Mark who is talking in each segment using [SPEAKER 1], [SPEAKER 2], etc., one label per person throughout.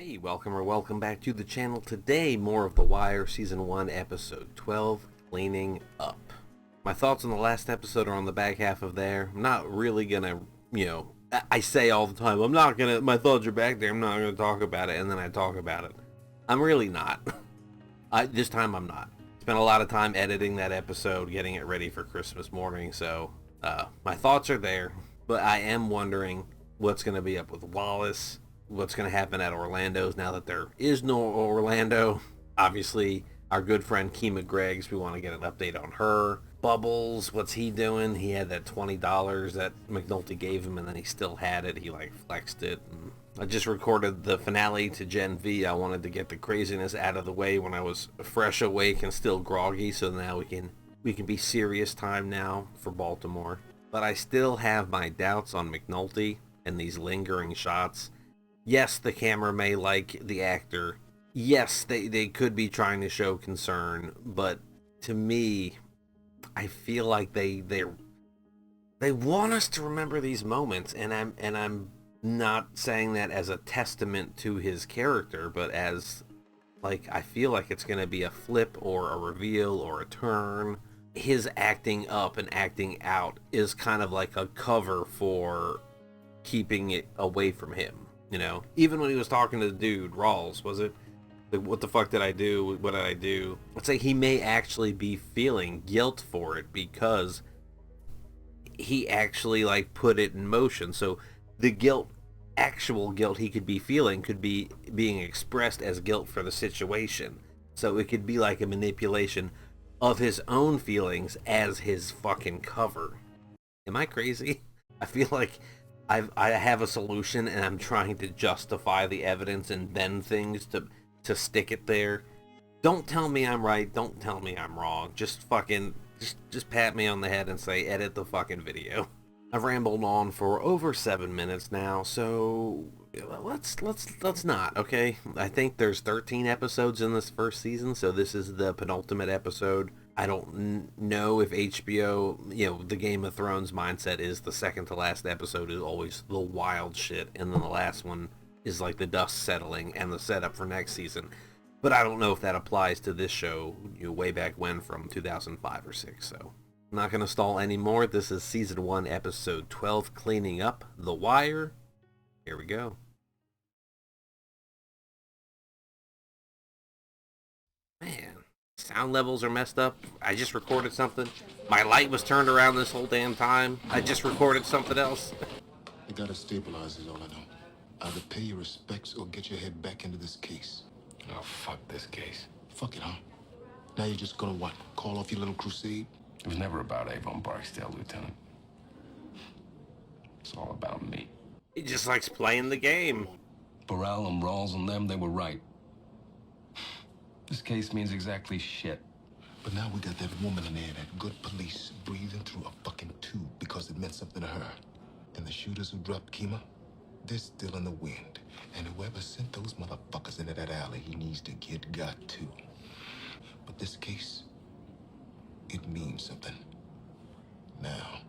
[SPEAKER 1] Hey, welcome back to the channel. Today, more of The Wire, Season 1, Episode 12, Cleaning Up. My thoughts on the last episode are on the back half of there. I'm not really gonna, I say all the time, my thoughts are back there, I'm not gonna talk about it, and then I talk about it. I'm really not. This time I'm not. Spent a lot of time editing that episode, getting it ready for Christmas morning, so my thoughts are there, but I am wondering what's gonna be up with Wallace. What's going to happen at Orlando's now that there is no Orlando. Obviously, our good friend Kima Greggs, we want to get an update on her. Bubbles, what's he doing? He had that $20 that McNulty gave him, and then he still had it. He, flexed it. And I just recorded the finale to Gen V. I wanted to get the craziness out of the way when I was fresh awake and still groggy, so now we can be serious time now for Baltimore. But I still have my doubts on McNulty and these lingering shots. Yes, the camera may like the actor. Yes, they could be trying to show concern, but to me, I feel like they want us to remember these moments, and I'm not saying that as a testament to his character, but as I feel like it's going to be a flip or a reveal or a turn. His acting up and acting out is kind of like a cover for keeping it away from him. Even when he was talking to the dude, Rawls, was it? What the fuck did I do? What did I do? It's like he may actually be feeling guilt for it because he actually put it in motion. So the guilt, actual guilt he could be feeling could be being expressed as guilt for the situation. So it could be like a manipulation of his own feelings as his fucking cover. Am I crazy? I feel like I have a solution and I'm trying to justify the evidence and bend things to stick it there. Don't tell me I'm right. Don't tell me I'm wrong. Just pat me on the head and say edit the fucking video. I've rambled on for over 7 minutes now, so let's not, okay? I think there's 13 episodes in this first season, so this is the penultimate episode. I don't know if HBO, the Game of Thrones mindset is the second to last episode is always the wild shit, and then the last one is the dust settling and the setup for next season. But I don't know if that applies to this show, way back when from 2005 or 6, so I'm not going to stall anymore. This is Season 1, Episode 12, Cleaning Up, The Wire. Here we go. Man. Sound levels are messed up. I just recorded something. My light was turned around this whole damn time. I just recorded something else.
[SPEAKER 2] You gotta stabilize is all I know. Either pay your respects or get your head back into this case.
[SPEAKER 3] Oh, fuck this case.
[SPEAKER 2] Fuck it, huh? Now you're just gonna what? Call off your little crusade?
[SPEAKER 3] It was never about Avon Barksdale, Lieutenant. It's all about me.
[SPEAKER 1] He just likes playing the game.
[SPEAKER 3] Burrell and Rawls and them, they were right. This case means exactly shit.
[SPEAKER 2] But now we got that woman in there, that good police, breathing through a fucking tube because it meant something to her. And the shooters who dropped Kima, they're still in the wind. And whoever sent those motherfuckers into that alley, he needs to get got too. But this case, it means something. Now.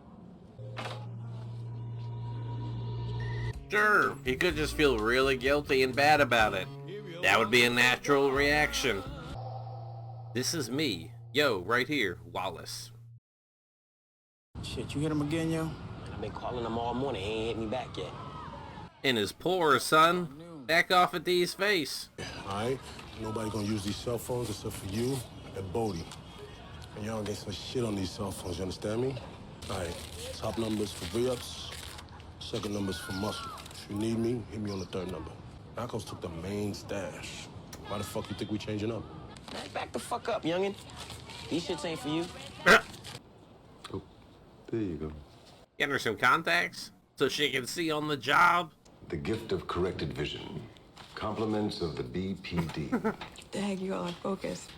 [SPEAKER 1] Sure, he could just feel really guilty and bad about it. That would be a natural reaction. This is me. Yo, right here, Wallace.
[SPEAKER 4] Shit, you hit him again, yo?
[SPEAKER 5] I've been calling him all morning. He ain't hit me back yet.
[SPEAKER 1] And his poor son. Back off at D's face.
[SPEAKER 6] Alright? Nobody gonna use these cell phones except for you and Bodie. And y'all get some shit on these cell phones, you understand me? Alright, top numbers for re-ups, second numbers for muscle. If you need me, hit me on the third number. Narcos took the main stash. Why the fuck you think we changing up?
[SPEAKER 5] Man, back the fuck up, youngin'. These shits ain't for you.
[SPEAKER 2] Oh, there you go.
[SPEAKER 1] Get her some contacts so she can see on the job.
[SPEAKER 7] The gift of corrected vision. Compliments of the BPD.
[SPEAKER 8] Dag, you all are focused.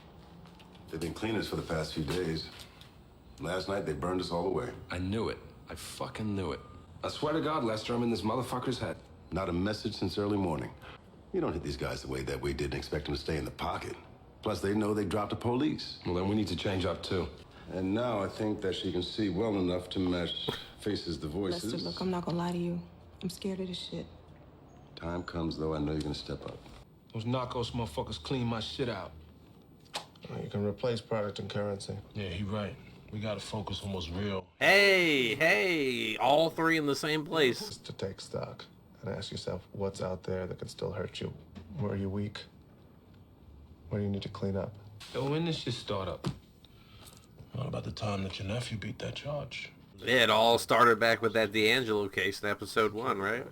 [SPEAKER 7] They've been cleaners for the past few days. Last night, they burned us all away.
[SPEAKER 3] I knew it. I fucking knew it. I swear to God, Lester, I'm in this motherfucker's head.
[SPEAKER 7] Not a message since early morning. You don't hit these guys the way that we did and expect them to stay in the pocket. Plus, they know they dropped the police.
[SPEAKER 3] Well, then we need to change up, too.
[SPEAKER 7] And now I think that she can see well enough to match faces to voices.
[SPEAKER 8] Lester, look, I'm not gonna lie to you. I'm scared of this shit.
[SPEAKER 7] Time comes, though, I know you're gonna step up.
[SPEAKER 9] Those narcos motherfuckers clean my shit out.
[SPEAKER 6] You can replace product and currency.
[SPEAKER 9] Yeah, he right. We gotta focus on what's real.
[SPEAKER 1] Hey, all three in the same place.
[SPEAKER 6] Just to take stock and ask yourself what's out there that can still hurt you. Where are you weak? Where do you need to clean up?
[SPEAKER 9] Yo, when this shit start up? What about the time that your nephew beat that charge?
[SPEAKER 1] It all started back with that D'Angelo case in episode 1, right?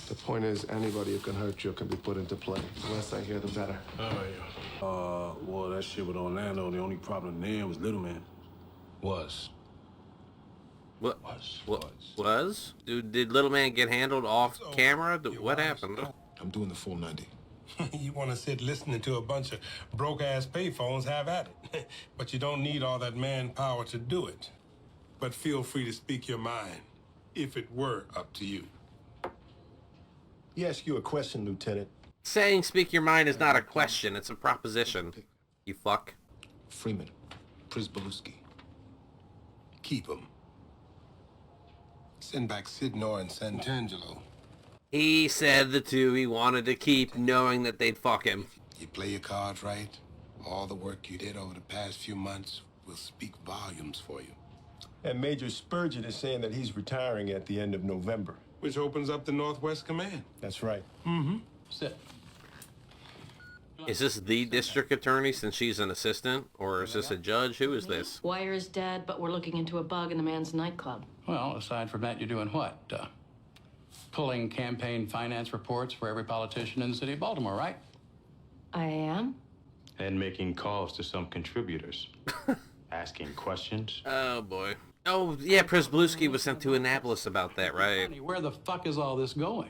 [SPEAKER 6] The point is, anybody who can hurt you can be put into play. The less I hear, the better.
[SPEAKER 9] All right, well, that shit with Orlando, the only problem there was Little Man. Was.
[SPEAKER 1] What? Was? Did Little Man get handled off camera? What happened?
[SPEAKER 2] I'm doing the full 90.
[SPEAKER 9] You want to sit listening to a bunch of broke-ass payphones, have at it. But you don't need all that manpower to do it. But feel free to speak your mind, if it were up to you.
[SPEAKER 6] He asked you a question, Lieutenant.
[SPEAKER 1] Saying speak your mind is not a question, it's a proposition. You fuck.
[SPEAKER 2] Freeman, Prizbaluski.
[SPEAKER 9] Keep him. Send back Sidnor and Santangelo.
[SPEAKER 1] He said the two he wanted to keep, knowing that they'd fuck him.
[SPEAKER 9] You play your cards right, all the work you did over the past few months will speak volumes for you.
[SPEAKER 6] And Major Spurgeon is saying that he's retiring at the end of November.
[SPEAKER 9] Which opens up the Northwest Command.
[SPEAKER 6] That's right.
[SPEAKER 9] Mm-hmm.
[SPEAKER 3] Sit.
[SPEAKER 1] Is this the district attorney since she's an assistant? Or is this a judge? Who is this?
[SPEAKER 10] Wire is dead, but we're looking into a bug in the man's nightclub.
[SPEAKER 3] Well, aside from that, you're doing what? Pulling campaign finance reports for every politician in the city of Baltimore, right?
[SPEAKER 10] I am?
[SPEAKER 11] And making calls to some contributors. Asking questions.
[SPEAKER 1] Oh, boy. Oh, yeah, Prizbaluski was sent to Annapolis about that, right?
[SPEAKER 3] Where the fuck is all this going?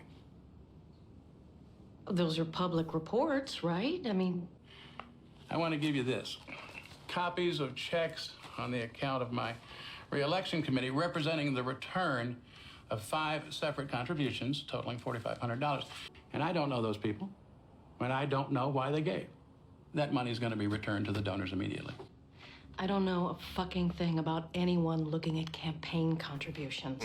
[SPEAKER 10] Those are public reports, right? I mean...
[SPEAKER 3] I want to give you this. Copies of checks on the account of my re-election committee representing the return of 5 separate contributions totaling $4,500. And I don't know those people, and I don't know why they gave. That money is going to be returned to the donors immediately.
[SPEAKER 10] I don't know a fucking thing about anyone looking at campaign contributions.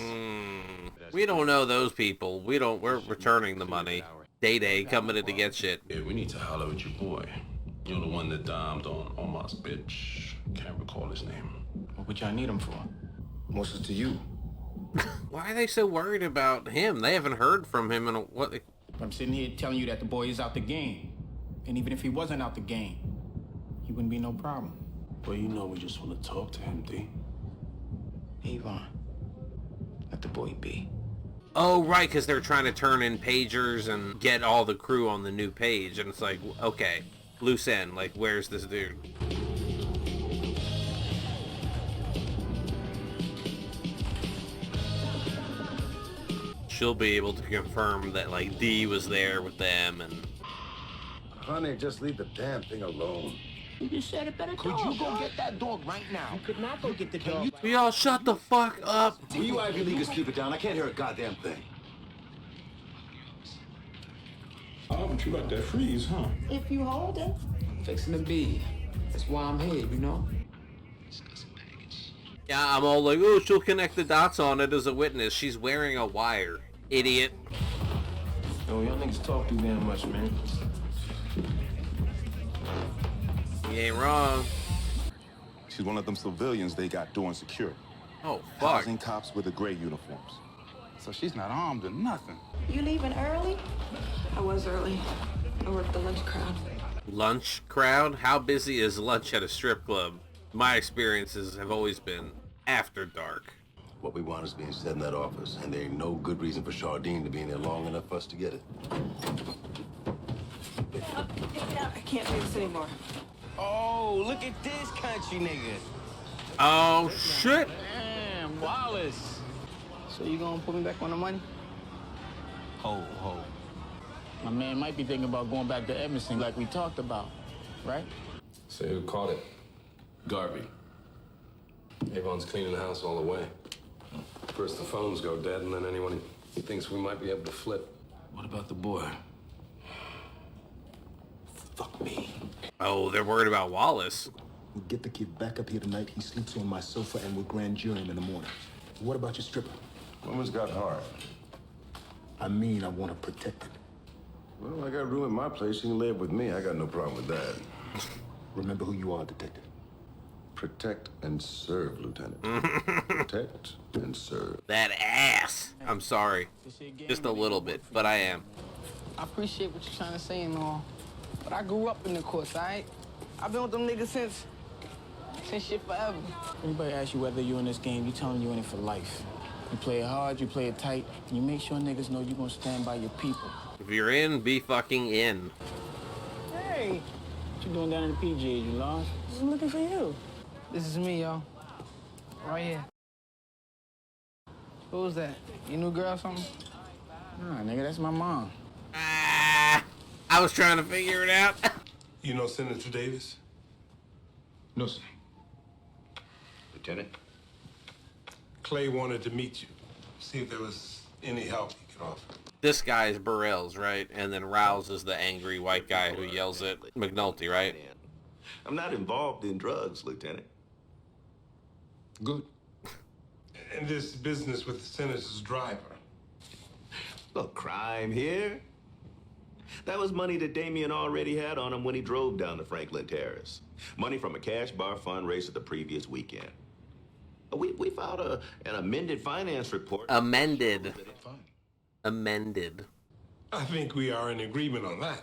[SPEAKER 1] We don't know those people. We're returning the money. Day coming in to get shit.
[SPEAKER 9] Yeah, we need to holler at your boy. You know, the one that dimed on Omar's bitch. Can't recall his name.
[SPEAKER 4] What y'all need him for?
[SPEAKER 2] Most is to you.
[SPEAKER 1] Why are they so worried about him? They haven't heard from him in what?
[SPEAKER 4] I'm sitting here telling you that the boy is out the game. And even if he wasn't out the game, he wouldn't be no problem.
[SPEAKER 9] Well, you know we just want to talk to him, D.
[SPEAKER 4] Avon, let the boy be.
[SPEAKER 1] Oh, right, because they're trying to turn in pagers and get all the crew on the new page. And it's like, okay, loose end. Like, where's this dude? She'll be able to confirm that, like, D was there with them and...
[SPEAKER 7] Honey, just leave the damn thing alone.
[SPEAKER 5] You just said it better. Could you go get that dog right now? You could not go get the dog.
[SPEAKER 1] We all shut the fuck up.
[SPEAKER 7] Will you Ivy Leaguers keep it down? I can't hear a goddamn thing.
[SPEAKER 9] Oh, but you got that freeze, huh?
[SPEAKER 5] If you hold it. Fixing to be. That's why I'm here, you know?
[SPEAKER 1] Yeah, I'm all like, oh, she'll connect the dots on it as a witness. She's wearing a wire. Idiot.
[SPEAKER 9] Yo, y'all niggas talk too damn much, man.
[SPEAKER 1] You ain't wrong.
[SPEAKER 12] She's one of them civilians they got doing security.
[SPEAKER 1] Oh, fuck.
[SPEAKER 12] Housing cops with the gray uniforms. So she's not armed or nothing.
[SPEAKER 8] You leaving early? I was early. I worked the lunch crowd.
[SPEAKER 1] Lunch crowd? How busy is lunch at a strip club? My experiences have always been after dark.
[SPEAKER 7] What we want is being said in that office, and there ain't no good reason for Chardine to be in there long enough for us to get it.
[SPEAKER 8] I can't do this anymore.
[SPEAKER 5] Oh, look at this country nigga.
[SPEAKER 1] Oh, shit.
[SPEAKER 4] Damn, Wallace. So you gonna put me back on the money? Ho. My man might be thinking about going back to Edmonton like we talked about, right?
[SPEAKER 3] So who caught it? Garvey. Avon's cleaning the house all the way. First the phones go dead, and then anyone he thinks we might be able to flip.
[SPEAKER 9] What about the boy?
[SPEAKER 2] Fuck me.
[SPEAKER 1] Oh, they're worried about Wallace.
[SPEAKER 2] We get the kid back up here tonight. He sleeps on my sofa and we'll grand jury him in the morning. What about your stripper?
[SPEAKER 7] Woman's got heart.
[SPEAKER 2] I mean, I want to protect it.
[SPEAKER 7] Well, I got room in my place. You can live with me. I got no problem with that.
[SPEAKER 2] Remember who you are, detective.
[SPEAKER 7] Protect and serve, Lieutenant. Protect and serve.
[SPEAKER 1] That ass. I'm sorry. Just a little bit, but I am.
[SPEAKER 4] I appreciate what you're trying to say and all, but I grew up in the courts, all right? I've been with them niggas since shit forever. Anybody asks you whether you're in this game, you tell them you're in it for life. You play it hard, you play it tight, and you make sure niggas know you're gonna stand by your people.
[SPEAKER 1] If you're in, be fucking in.
[SPEAKER 4] Hey, what you doing down in the PGA, you lost? I'm looking for you. This is me, yo. Right here. Who was that? Your new girl or something? Nah, nigga, that's my mom.
[SPEAKER 1] Ah, I was trying to figure it out.
[SPEAKER 9] You know Senator Davis?
[SPEAKER 2] No, sir.
[SPEAKER 7] Lieutenant?
[SPEAKER 9] Clay wanted to meet you, see if there was any help he could offer.
[SPEAKER 1] This guy is Burrell's, right? And then Rouse is the angry white guy who yells at McNulty, right?
[SPEAKER 13] I'm not involved in drugs, Lieutenant.
[SPEAKER 2] Good.
[SPEAKER 9] And this business with the senator's driver.
[SPEAKER 13] No crime here. That was money that Damien already had on him when he drove down to Franklin Terrace. Money from a cash bar fundraiser the previous weekend. We filed an amended finance report.
[SPEAKER 1] Amended. Amended.
[SPEAKER 9] I think we are in agreement on that.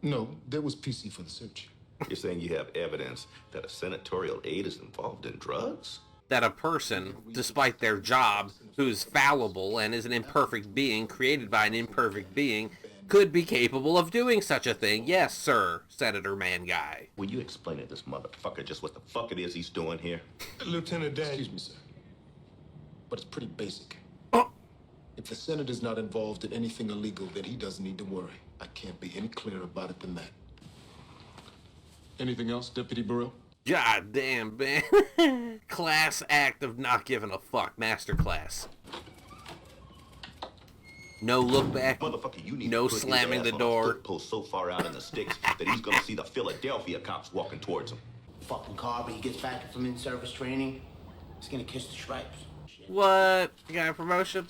[SPEAKER 2] No, there was PC for the search.
[SPEAKER 13] You're saying you have evidence that a senatorial aide is involved in drugs?
[SPEAKER 1] That a person, despite their job, who's fallible and is an imperfect being created by an imperfect being, could be capable of doing such a thing. Yes, sir, Senator Man Guy.
[SPEAKER 13] Will you explain to this motherfucker just what the fuck it is he's doing here?
[SPEAKER 9] Lieutenant Dan.
[SPEAKER 2] Excuse me, sir. But it's pretty basic.
[SPEAKER 1] Oh.
[SPEAKER 2] If the senator's not involved in anything illegal, then he doesn't need to worry. I can't be any clearer about it than that. Anything else, Deputy Burrell?
[SPEAKER 1] God damn, man. Class act of not giving a fuck. Masterclass. No look back.
[SPEAKER 13] Motherfucker, you need
[SPEAKER 1] no
[SPEAKER 13] to put
[SPEAKER 1] slamming
[SPEAKER 13] his
[SPEAKER 1] the
[SPEAKER 13] ass on a
[SPEAKER 1] door.
[SPEAKER 13] foot post so far out in the sticks that he's gonna see the Philadelphia cops walking towards him.
[SPEAKER 5] Fucking car, but he gets back from in-service training. He's gonna kiss the stripes.
[SPEAKER 1] What? You got a promotion?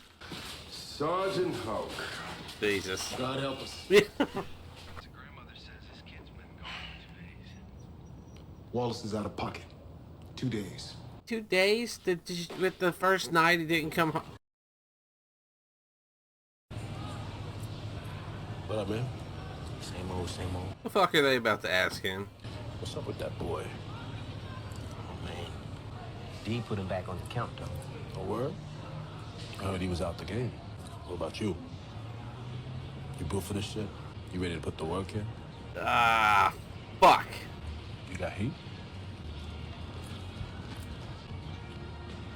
[SPEAKER 7] Sergeant Hulk.
[SPEAKER 1] Jesus.
[SPEAKER 2] God help us. Wallace is out of pocket. 2 days.
[SPEAKER 1] 2 days? With the first night he didn't come home?
[SPEAKER 6] What up, man?
[SPEAKER 5] Same old, same old.
[SPEAKER 1] The fuck are they about to ask him?
[SPEAKER 6] What's up with that boy?
[SPEAKER 5] Oh, man. D put him back on the count, though.
[SPEAKER 6] A word? I heard he was out the game. What about you? You built for this shit? You ready to put the work in?
[SPEAKER 1] Ah, fuck.
[SPEAKER 6] You got heat?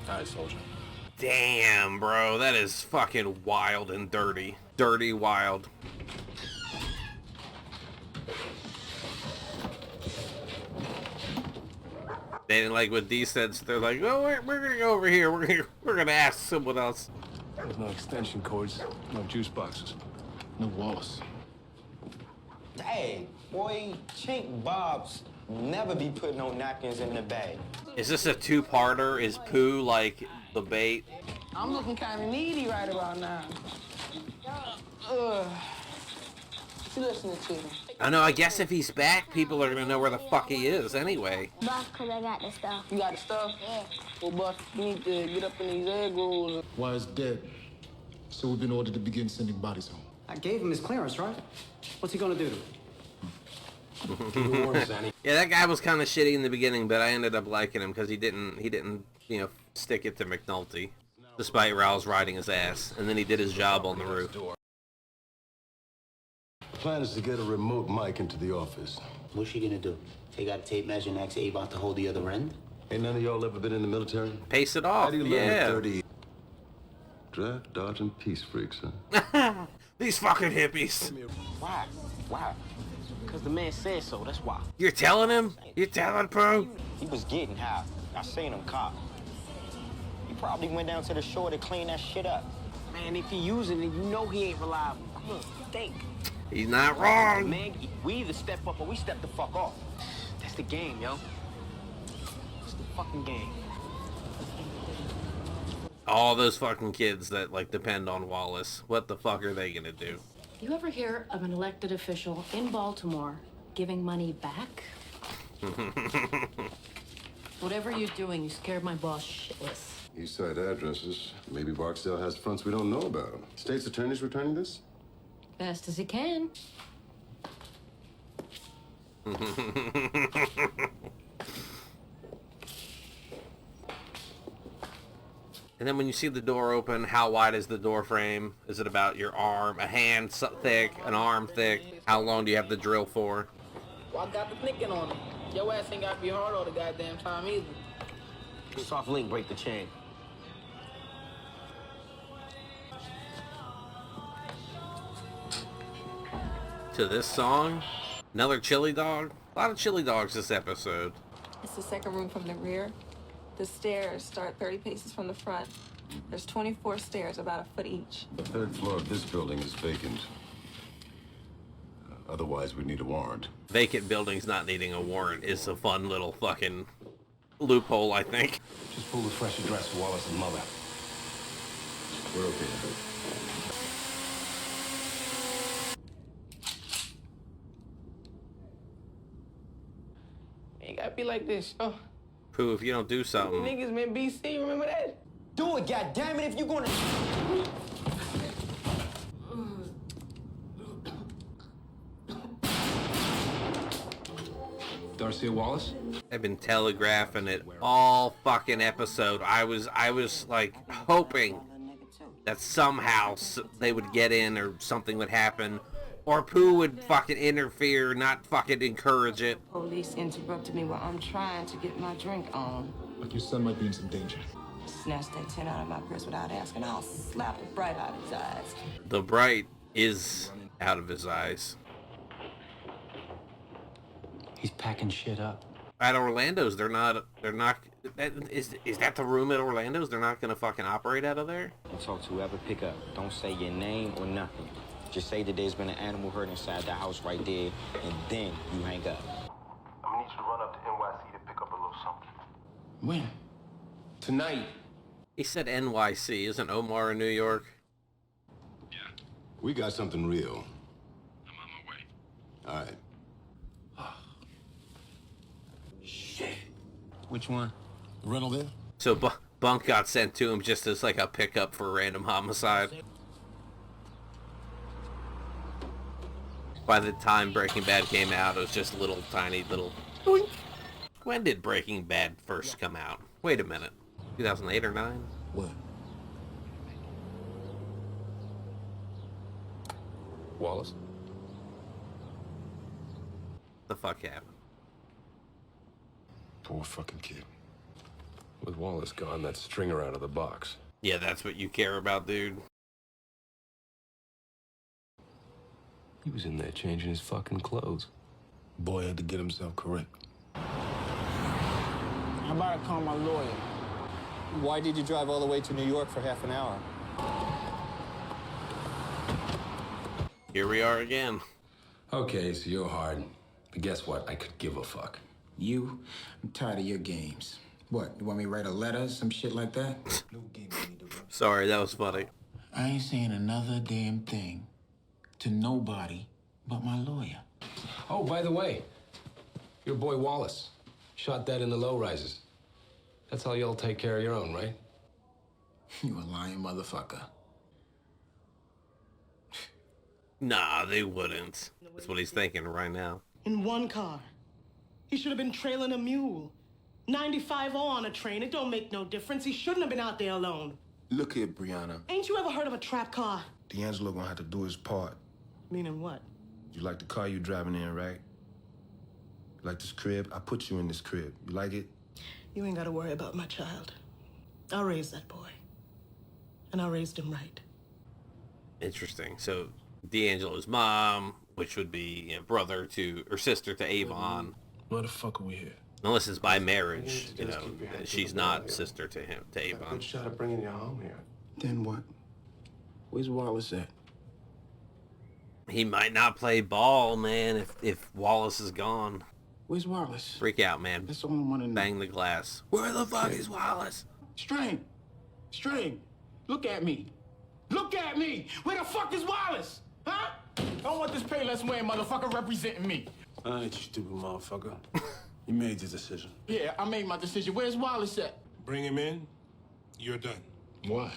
[SPEAKER 6] All right, soldier.
[SPEAKER 1] Damn, bro. That is fucking wild and dirty. Dirty wild. They didn't like what D said, so they're like, oh, we're gonna go over here. We're gonna ask someone else.
[SPEAKER 6] There's no extension cords, no juice boxes.
[SPEAKER 2] No Wallace.
[SPEAKER 14] Hey, boy, Chink Bob's never be putting no napkins in the bag.
[SPEAKER 1] Is this a two-parter? Is Pooh like the bait?
[SPEAKER 4] I'm looking kind of needy right about now. What you listening to?
[SPEAKER 1] I know, I guess if he's back, people are gonna know where the fuck he is anyway.
[SPEAKER 15] Boss, cause I got the stuff.
[SPEAKER 4] You got the stuff? Yeah. Well, boss, we need to get up in these egg rolls.
[SPEAKER 2] Wire's dead. So we've been ordered to begin sending bodies home.
[SPEAKER 5] I gave him his clearance, right? What's he gonna do?
[SPEAKER 1] Yeah, that guy was kind of shitty in the beginning, but I ended up liking him because he didn't, you know, stick it to McNulty, despite Rouse riding his ass, and then he did his job on the roof.
[SPEAKER 7] The plan is to get a remote mic into the office.
[SPEAKER 5] What's she gonna do? Take out a tape measure and ask Abe out to hold the other end?
[SPEAKER 7] Ain't none of y'all ever been in the military?
[SPEAKER 1] Pace it off,
[SPEAKER 7] How do you learn
[SPEAKER 1] yeah.
[SPEAKER 7] 30 draft dodging peace freaks, huh?
[SPEAKER 1] These fucking hippies.
[SPEAKER 5] Why? Why? Because the man said so, that's why.
[SPEAKER 1] You're telling him? You're telling Pooh?
[SPEAKER 14] He was getting high. I seen him cop. He probably went down to the shore to clean that shit up.
[SPEAKER 5] Man, if he using it, you know he ain't reliable. Come on, think.
[SPEAKER 1] He's not wrong.
[SPEAKER 5] Man, we either step up or we step the fuck off. That's the game, yo. It's the fucking game.
[SPEAKER 1] All those fucking kids that, like, depend on Wallace. What the fuck are they gonna do?
[SPEAKER 10] You ever hear of an elected official in Baltimore giving money back? Whatever you're doing, you scared my boss shitless.
[SPEAKER 7] East side addresses. Maybe Barksdale has fronts we don't know about. State's attorney's returning this?
[SPEAKER 10] Best as he can.
[SPEAKER 1] And then when you see the door open, how wide is the door frame? Is it about your arm, a hand thick, an arm thick? How long do you have the drill for?
[SPEAKER 4] Well, I got the thinking on it. Your ass ain't got to be hard all the goddamn time either.
[SPEAKER 5] Soft link, break the chain.
[SPEAKER 1] To this song? Another chili dog? A lot of chili dogs this episode.
[SPEAKER 8] It's the second room from the rear. The stairs start 30 paces from the front. There's 24 stairs, about a foot each.
[SPEAKER 7] The third floor of this building is vacant. Otherwise, we'd need a warrant.
[SPEAKER 1] Vacant buildings not needing a warrant is a fun little fucking loophole, I think.
[SPEAKER 2] Just pull the fresh address for Wallace and Mother.
[SPEAKER 7] We're okay.
[SPEAKER 4] Ain't gotta be like this, yo.
[SPEAKER 1] Pooh, if you don't do something.
[SPEAKER 4] Niggas been BC, remember that?
[SPEAKER 14] Do it, goddammit, if you gonna...
[SPEAKER 2] Darcy Wallace?
[SPEAKER 1] I've been telegraphing it all fucking episode. I was like hoping that somehow they would get in or something would happen. Or Pooh would fucking interfere, not fucking encourage it.
[SPEAKER 8] Police interrupted me while I'm trying to get my drink on.
[SPEAKER 2] Like your son might be in some danger.
[SPEAKER 8] Snatched that 10 out of my purse without asking. I'll slap the bright out of his eyes.
[SPEAKER 1] The bright is out of his eyes.
[SPEAKER 5] He's packing shit up.
[SPEAKER 1] At Orlando's, they're not, is that the room at Orlando's? They're not gonna fucking operate out of there?
[SPEAKER 5] And talk to whoever pick up. Don't say your name or nothing. Just say that there's been an animal hurt inside the house right there, and then you hang up.
[SPEAKER 2] I'm gonna need you to run up to NYC to pick up a little something.
[SPEAKER 4] When?
[SPEAKER 2] Tonight.
[SPEAKER 1] He said NYC. Isn't Omar in New York?
[SPEAKER 7] Yeah. We got something real.
[SPEAKER 11] I'm on my way.
[SPEAKER 7] All right.
[SPEAKER 2] Shit.
[SPEAKER 5] Which one?
[SPEAKER 2] Rental there?
[SPEAKER 1] So Bunk got sent to him just as like a pickup for a random homicide. By the time Breaking Bad came out, it was just little tiny little... Boink. When did Breaking Bad first come out? Wait a minute. 2008 or 9?
[SPEAKER 2] What? Wallace?
[SPEAKER 1] The fuck happened?
[SPEAKER 6] Poor fucking kid. With Wallace gone, that stringer out of the box.
[SPEAKER 1] Yeah, that's what you care about, dude.
[SPEAKER 6] He was in there changing his fucking clothes. Boy had to get himself correct.
[SPEAKER 4] How about I call my lawyer?
[SPEAKER 15] Why did you drive all the way to New York for half an hour?
[SPEAKER 1] Here we are again.
[SPEAKER 6] Okay, so you're hard. But guess what? I could give a fuck.
[SPEAKER 4] You? I'm tired of your games. What, you want me to write a letter, some shit like that?
[SPEAKER 1] Sorry, that was funny.
[SPEAKER 4] I ain't saying another damn thing to nobody but my lawyer.
[SPEAKER 6] Oh, by the way, your boy Wallace shot dead in the low-rises. That's how y'all take care of your own, right?
[SPEAKER 4] You a lying motherfucker.
[SPEAKER 1] Nah, they wouldn't. That's what he's thinking right now.
[SPEAKER 16] In one car. He should have been trailing a mule. 95 on a train, it don't make no difference. He shouldn't have been out there alone.
[SPEAKER 2] Look here, Brianna.
[SPEAKER 16] Ain't you ever heard of a trap car?
[SPEAKER 2] D'Angelo gonna have to do his part.
[SPEAKER 16] Meaning what?
[SPEAKER 2] You like the car you driving in, right? You like this crib? I put you in this crib. You like it?
[SPEAKER 16] You ain't gotta worry about my child. I'll raise that boy. And I raised him right.
[SPEAKER 1] Interesting. So, D'Angelo's mom, which would be brother to, or sister to Avon.
[SPEAKER 6] Why the fuck are we here?
[SPEAKER 1] Unless it's by marriage, you know, she's not sister to him, to Avon.
[SPEAKER 6] Good shot at bringing you home here.
[SPEAKER 4] Then what? Where's Wallace at?
[SPEAKER 1] He might not play ball, man, if Wallace is gone.
[SPEAKER 4] Where's Wallace?
[SPEAKER 1] Freak out, man.
[SPEAKER 4] That's all I want to know.
[SPEAKER 1] Bang the glass. Where the fuck is Wallace?
[SPEAKER 4] String! String! Look at me! Look at me! Where the fuck is Wallace? Huh?
[SPEAKER 15] I don't want this Payless wearing motherfucker representing me.
[SPEAKER 6] I ain't you stupid motherfucker. You made your decision.
[SPEAKER 15] Yeah, I made my decision. Where's Wallace at?
[SPEAKER 9] Bring him in. You're done.
[SPEAKER 2] Why?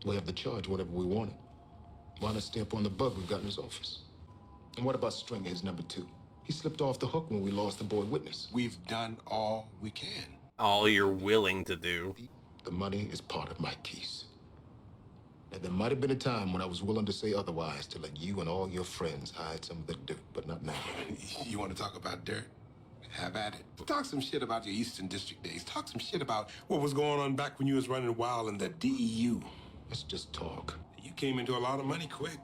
[SPEAKER 2] We have the charge whatever we wanted. Why not stay up on the bug we've got in his office? And what about Stringer, his number two? He slipped off the hook when we lost the boy witness.
[SPEAKER 9] We've done all we can.
[SPEAKER 1] All you're willing to do.
[SPEAKER 2] The money is part of my case. And there might have been a time when I was willing to say otherwise to let you and all your friends hide some of the dirt, but not now.
[SPEAKER 9] You want to talk about dirt? Have at it. Talk some shit about your Eastern District days. Talk some shit about what was going on back when you was running wild in the DEU.
[SPEAKER 2] Let's just talk.
[SPEAKER 9] You came into a lot of money quick.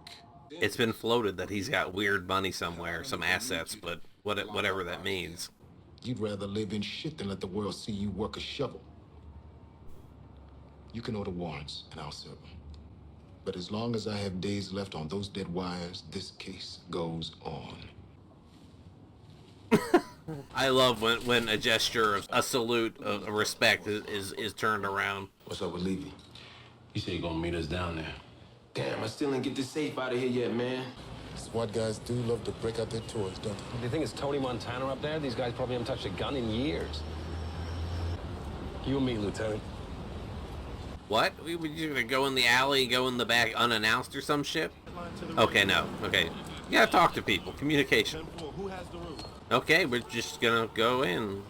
[SPEAKER 1] It's been floated that he's got weird money somewhere, some assets, but whatever that means.
[SPEAKER 2] You'd rather live in shit than let the world see you work a shovel. You can order warrants, and I'll serve them. But as long as I have days left on those dead wires, this case goes on.
[SPEAKER 1] I love when a gesture of a salute of respect is turned around.
[SPEAKER 2] What's up with Levy?
[SPEAKER 6] He said you're gonna meet us down there.
[SPEAKER 17] Damn, I still didn't get this safe out of here yet, man.
[SPEAKER 2] SWAT guys do love to break out their toys, don't they?
[SPEAKER 18] Do you think it's Tony Montana up there? These guys probably haven't touched a gun in years. You and me, Lieutenant.
[SPEAKER 1] What? We just gonna go in the alley, go in the back unannounced or some shit? Okay, no. Okay. You gotta talk to people. Communication.
[SPEAKER 6] Who has the room?
[SPEAKER 1] Okay, we're just gonna go in.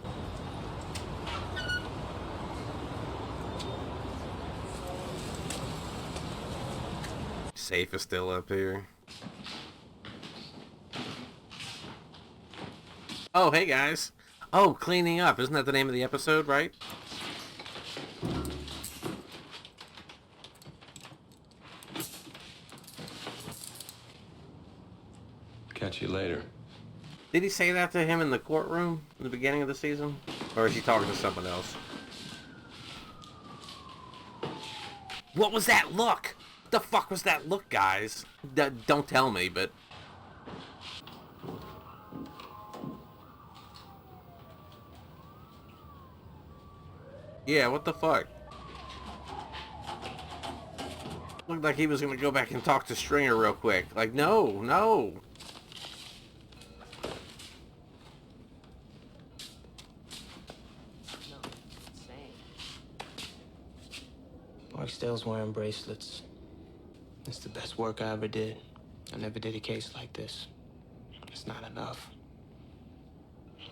[SPEAKER 1] Safe is still up here. Oh, hey guys. Oh, cleaning up. Isn't that the name of the episode, right?
[SPEAKER 11] Catch you later.
[SPEAKER 1] Did he say that to him in the courtroom in the beginning of the season? Or is he talking to someone else? What was that look? What the fuck was that look, guys? Don't tell me, but... Yeah, what the fuck? Looked like he was gonna go back and talk to Stringer real quick. Like, no, no.
[SPEAKER 4] Barksdale's wearing bracelets. It's the best work I ever did. I never did a case like this. It's not enough.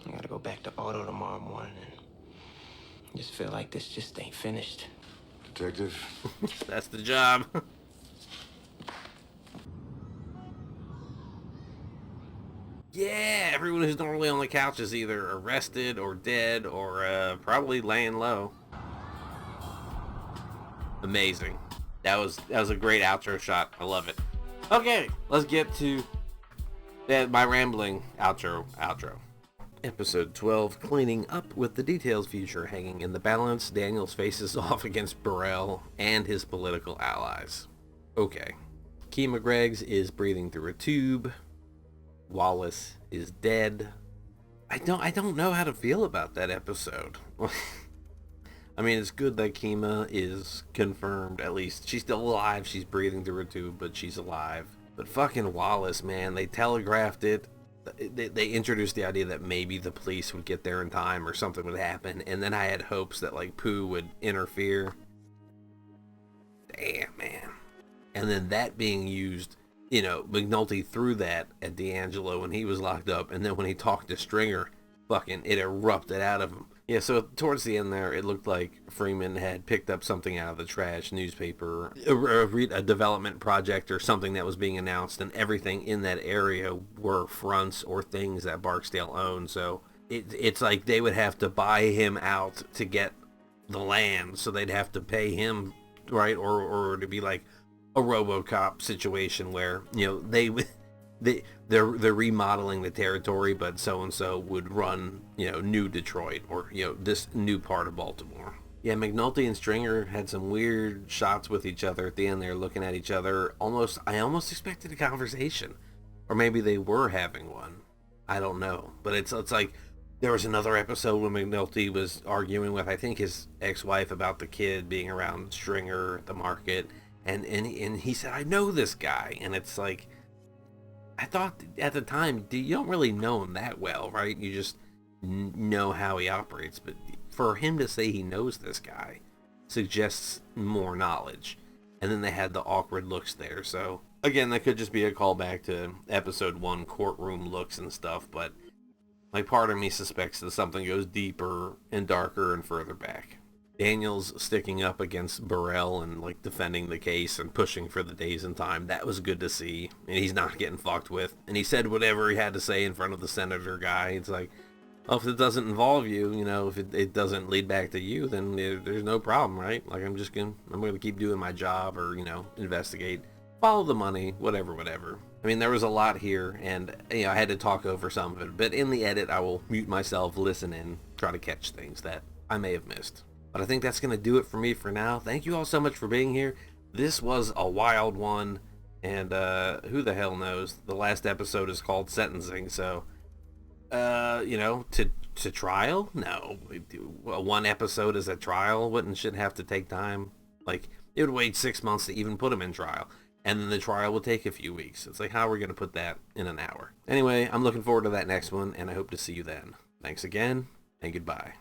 [SPEAKER 4] I gotta go back to auto tomorrow morning and just feel like this just ain't finished.
[SPEAKER 7] Detective.
[SPEAKER 1] That's the job. Yeah, everyone who's normally on the couch is either arrested or dead or probably laying low. Amazing. That was a great outro shot. I love it. Okay, let's get to my rambling outro. Episode 12, cleaning up with the details future hanging in the balance. Daniels faces off against Burrell and his political allies. Okay. Kima Greggs is breathing through a tube. Wallace is dead. I don't know how to feel about that episode. I mean, it's good that Kima is confirmed, at least. She's still alive, she's breathing through a tube, but she's alive. But fucking Wallace, man, they telegraphed it. They introduced the idea that maybe the police would get there in time or something would happen, and then I had hopes that, like, Pooh would interfere. Damn, man. And then that being used, you know, McNulty threw that at D'Angelo when he was locked up, and then when he talked to Stringer, fucking, it erupted out of him. Yeah, so towards the end there, it looked like Freeman had picked up something out of the trash newspaper, a development project or something that was being announced, and everything in that area were fronts or things that Barksdale owned. So it's like they would have to buy him out to get the land, so they'd have to pay him, right? Or to be like a RoboCop situation where, you know, they're remodeling the territory, but so-and-so would run, you know, New Detroit or, you know, this new part of Baltimore. Yeah, McNulty and Stringer had some weird shots with each other at the end there, looking at each other. I almost expected a conversation. Or maybe they were having one. I don't know. But it's like there was another episode when McNulty was arguing with, I think, his ex-wife about the kid being around Stringer at the market. And he said, I know this guy. And it's like, I thought at the time, you don't really know him that well, right? You just know how he operates. But for him to say he knows this guy suggests more knowledge. And then they had the awkward looks there. So, again, that could just be a callback to episode 1 courtroom looks and stuff. But, like, part of me suspects that something goes deeper and darker and further back. Daniel's sticking up against Burrell and, like, defending the case and pushing for the days and time. That was good to see. And he's not getting fucked with. And he said whatever he had to say in front of the senator guy. It's like, well, if it doesn't involve you, you know, if it doesn't lead back to you, then there's no problem, right? Like, I'm going to keep doing my job or, you know, investigate, follow the money, whatever. I mean, there was a lot here, and, you know, I had to talk over some of it. But in the edit, I will mute myself, listen in, try to catch things that I may have missed. But I think that's going to do it for me for now. Thank you all so much for being here. This was a wild one, and who the hell knows? The last episode is called Sentencing, so, you know, to trial? No. One episode is a trial? Wouldn't shit have to take time? Like, it would wait 6 months to even put him in trial. And then the trial would take a few weeks. It's like, how are we going to put that in an hour? Anyway, I'm looking forward to that next one, and I hope to see you then. Thanks again, and goodbye.